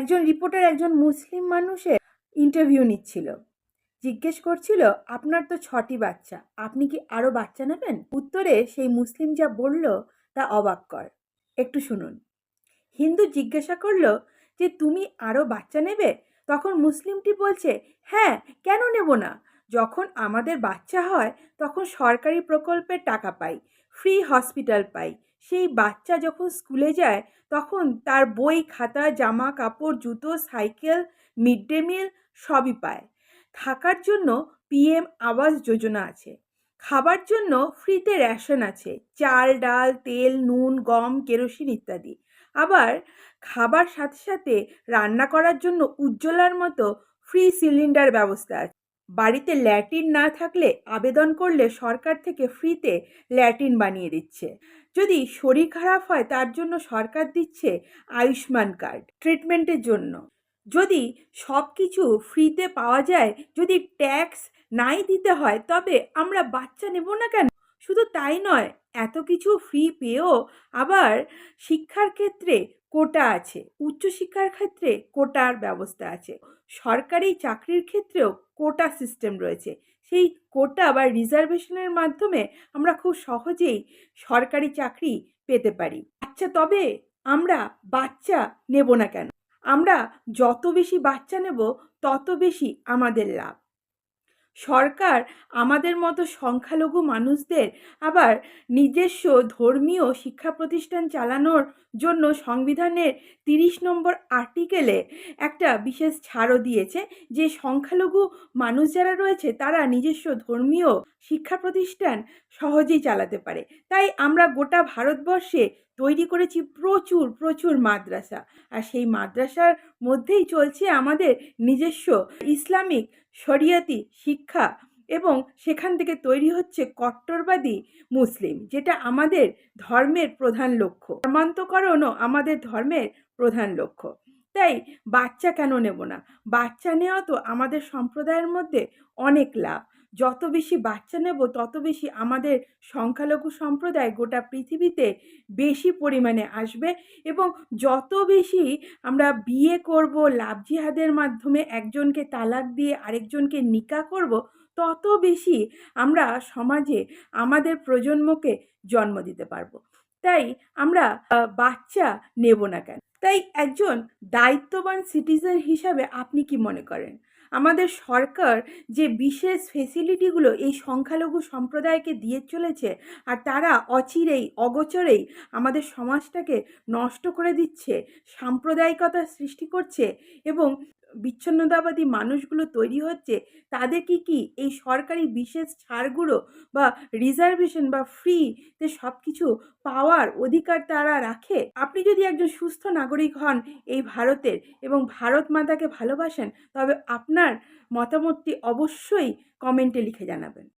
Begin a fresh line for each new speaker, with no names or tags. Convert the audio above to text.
একজন রিপোর্টার একজন মুসলিম মানুষের ইন্টারভিউ নিচ্ছিল। জিজ্ঞেস করছিল, আপনার তো 6টি বাচ্চা, আপনি কি আরো বাচ্চা নেবেন? উত্তরে সেই মুসলিম যা বলল তা অবাক কর। একটু শুনুন। হিন্দু জিজ্ঞাসা করলো যে তুমি আরো বাচ্চা নেবে? তখন মুসলিমটি বলছে, হ্যাঁ, কেন নেব না? যখন আমাদের বাচ্চা হয় তখন সরকারি প্রকল্পের টাকা পাই, ফ্রি হসপিটাল পাই। সেই বাচ্চা যখন স্কুলে যায় তখন তার বই, খাতা, জামা কাপড়, জুতো, সাইকেল, মিড ডে মিল সবই পায়। থাকার জন্য পিএম আবাস যোজনা আছে। খাবার জন্য ফ্রিতে রেশন আছে, চাল, ডাল, তেল, নুন, গম, কেরোসিন ইত্যাদি। আবার খাবার সাথে সাথে রান্না করার জন্য উজ্জ্বলার মতো ফ্রি সিলিন্ডার ব্যবস্থা আছে। বাড়িতে ল্যাট্রিন না থাকলে আবেদন করলে সরকার থেকে ফ্রিতে ল্যাট্রিন বানিয়ে দিচ্ছে। যদি শরীর খারাপ হয় তার জন্য সরকার দিচ্ছে আয়ুষ্মান কার্ড ট্রিটমেন্টের জন্য। যদি সব কিছু ফ্রিতে পাওয়া যায়, যদি ট্যাক্স নাই দিতে হয়, তবে আমরা বাচ্চা নেব না কেন? শুধু তাই নয়, এত কিছু ফ্রি পেয়েও আবার শিক্ষার ক্ষেত্রে কোটা আছে, উচ্চশিক্ষার ক্ষেত্রে কোটার ব্যবস্থা আছে, সরকারি চাকরির ক্ষেত্রেও কোটা সিস্টেম রয়েছে। সেই কোটা বা রিজার্ভেশনের মাধ্যমে আমরা খুব সহজেই সরকারি চাকরি পেতে পারি। আচ্ছা, তবে আমরা বাচ্চা নেব না কেন? আমরা যত বেশি বাচ্চা নেব তত বেশি আমাদের লাভ। সরকার আমাদের মতো সংখ্যালঘু মানুষদের আবার নিজস্ব ধর্মীয় শিক্ষা প্রতিষ্ঠান চালানোর জন্য সংবিধানের 30 নম্বর আর্টিকেলে একটা বিশেষ ছাড়ও দিয়েছে, যে সংখ্যালঘু মানুষ যারা রয়েছে তারা নিজস্ব ধর্মীয় শিক্ষা প্রতিষ্ঠান সহজেই চালাতে পারে। তাই আমরা গোটা ভারতবর্ষে তৈরি করেছি প্রচুর প্রচুর মাদ্রাসা। আর সেই মাদ্রাসার মধ্যেই চলছে আমাদের নিজস্ব ইসলামিক শরিয়তি শিক্ষা, এবং সেখান থেকে তৈরি হচ্ছে কট্টরবাদী মুসলিম, যেটা আমাদের ধর্মের প্রধান লক্ষ্য। ধর্মান্তকরণও আমাদের ধর্মের প্রধান লক্ষ্য। তাই বাচ্চা কেন নেব না? বাচ্চা নেওয়া তো আমাদের সম্প্রদায়ের মধ্যে অনেক লাভ। যত বেশি বাচ্চা নেব তত বেশি আমাদের সংখ্যালঘু সম্প্রদায় গোটা পৃথিবীতে বেশি পরিমাণে আসবে, এবং যত বেশি আমরা বিয়ে করব, লাভ জিহাদের মাধ্যমে একজনকে তালাক দিয়ে আরেকজনকে নিকাহ করব, তত বেশি আমরা সমাজে আমাদের প্রজন্মকে জন্ম দিতে পারবো। তাই আমরা বাচ্চা নেব না কেন? তাই একজন দায়িত্ববান সিটিজেন হিসাবে আপনি কি মনে করেন? আমাদের সরকার যে বিশেষ ফেসিলিটিগুলো এই সংখ্যালঘু সম্প্রদায়কে দিয়ে চলেছে, আর তারা অচিরেই অগোচরেই আমাদের সমাজটাকে নষ্ট করে দিচ্ছে, সাম্প্রদায়িকতা সৃষ্টি করছে এবং বিচ্ছিন্নতাবাদী মানুষগুলো তৈরি হচ্ছে, তাদের কি এই সরকারি বিশেষ ছাড়গুলো বা রিজার্ভেশন বা ফ্রিতে সব কিছু পাওয়ার অধিকার তারা রাখে? আপনি যদি একজন সুস্থ নাগরিক হন এই ভারতের এবং ভারত মাতাকে ভালোবাসেন, তবে আপনার মতামতটি অবশ্যই কমেন্টে লিখে জানাবেন।